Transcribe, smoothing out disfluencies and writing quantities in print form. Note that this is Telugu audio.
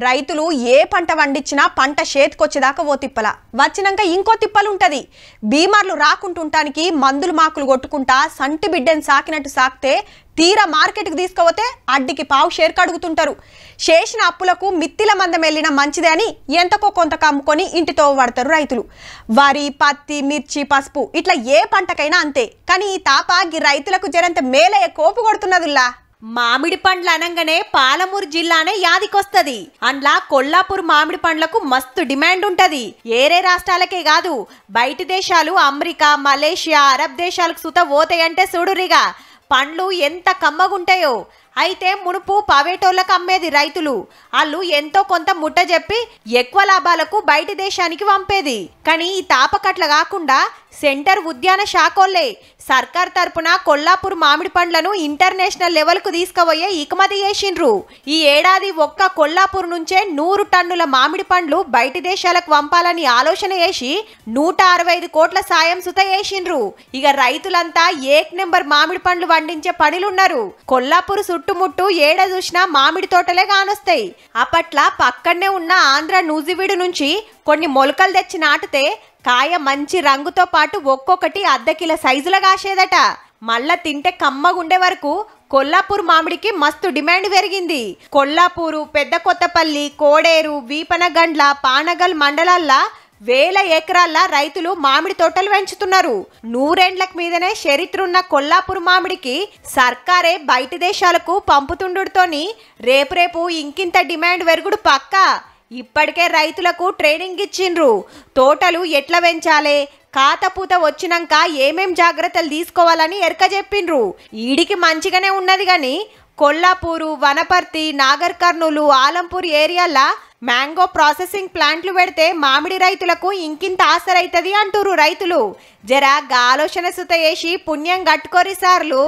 రైతులు ఏ పంట వండించినా పంట చేతికొచ్చేదాకా ఓ తిప్పల వచ్చినాక ఇంకో తిప్పలు ఉంటది. బీమార్లు రాకుంటుంటానికి మందులు మాకులు కొట్టుకుంటా సంటి బిడ్డని సాకినట్టు సాకితే తీరా మార్కెట్కి తీసుకుపోతే అడ్డికి పావు షేర్ కడుగుతుంటారు. చేసిన అప్పులకు మిత్తిల మందం వెళ్ళినా మంచిదే అని ఎంతకో కొంత కమ్ముకొని ఇంటితో పడతారు రైతులు. వరి, పత్తి, మిర్చి, పసుపు ఇట్లా ఏ పంటకైనా అంతే. కానీ ఈ తాపాగి రైతులకు జరంత మేలయ్యే కోపు కొడుతున్నదిలా. మామిడి పండ్లు అనగానే పాలమూరు జిల్లానే యాదికొస్తది. అండ్లా కొల్లాపూర్ మామిడి పండ్లకు మస్తు డిమాండ్ ఉంటది. ఏరే రాష్ట్రాలకే కాదు బయటి దేశాలు అమెరికా, మలేషియా, అరబ్ దేశాలకు సుత పోతాయంటే చూడురిగా పండ్లు ఎంత కమ్మగుంటాయో. అయితే మునుపు పవేటోళ్ళకు అమ్మేది రైతులు. వాళ్ళు ఎంతో కొంత ముట్ట చెప్పి ఎక్కువ లాభాలకు బయటి దేశానికి పంపేది. కానీ ఈ తాపకట్ల కాకుండా సెంటర్ ఉద్యాన శాఖోళ్లే సర్కార్ తరపున కొల్లాపూర్ మామిడి పండ్లను ఇంటర్నేషనల్ లెవెల్కు తీసుకుపోయే ఇకమతి చేసిండ్రు. ఈ ఏడాది ఒక్క కొల్లాపూర్ నుంచే 100 టన్నుల మామిడి పండ్లు బయటి దేశాలకు పంపాలని ఆలోచన చేసి 165 కోట్ల సాయం సుత చేసిండ్రు. ఇక రైతులంతా ఏక్ నెంబర్ మామిడి పండ్లు వండించే పనిలున్నారు. కొల్లాపూర్ చుట్టుముట్టు ఏడ చూసినా మామిడి తోటలే కానొస్తాయి. అప్పట్ల పక్కనే ఉన్న ఆంధ్ర నూజివీడు నుంచి కొన్ని మొలకలు తెచ్చి నాటితే కాయ మంచి రంగుతో పాటు ఒక్కొక్కటి అర్ధ కిలో సైజులో కాసేదట. మళ్ళా తింటే కమ్మగుండే వరకు కొల్లాపూర్ మామిడికి మస్తు డిమాండ్ పెరిగింది. కొల్లాపూరు, పెద్ద కొత్తపల్లి, కోడేరు, వీపనగండ్ల, పానగల్ మండలాల్లో వేల ఎకరాల రైతులు మామిడి తోటలు పెంచుతున్నారు. 100 ఏండ్ల మీదనే చరిత్ర ఉన్న కొల్లాపూర్ మామిడికి సర్కారే బయటి దేశాలకు పంపుతుండుతోని రేపు ఇంకింత డిమాండ్ పెరుగుడు పక్కా. ఇప్పటికే రైతులకు ట్రైనింగ్ ఇచ్చిండ్రు. తోటలు ఎట్లా పెంచాలే, కాతపూత వచ్చినాక ఏమేం జాగ్రత్తలు తీసుకోవాలని ఎరక చెప్పిండ్రు. ఈడికి మంచిగానే ఉన్నది గాని కొల్లాపూరు, వనపర్తి, నాగర్ కర్నూలు, ఆలంపూర్ ఏరియాల మ్యాంగో ప్రాసెసింగ్ ప్లాంట్లు పెడితే మామిడి రైతులకు ఇంకింత ఆసరైతది అంటూరు రైతులు. జరా ఆలోచన సుత వేసి పుణ్యం కట్టుకోరి సార్లు.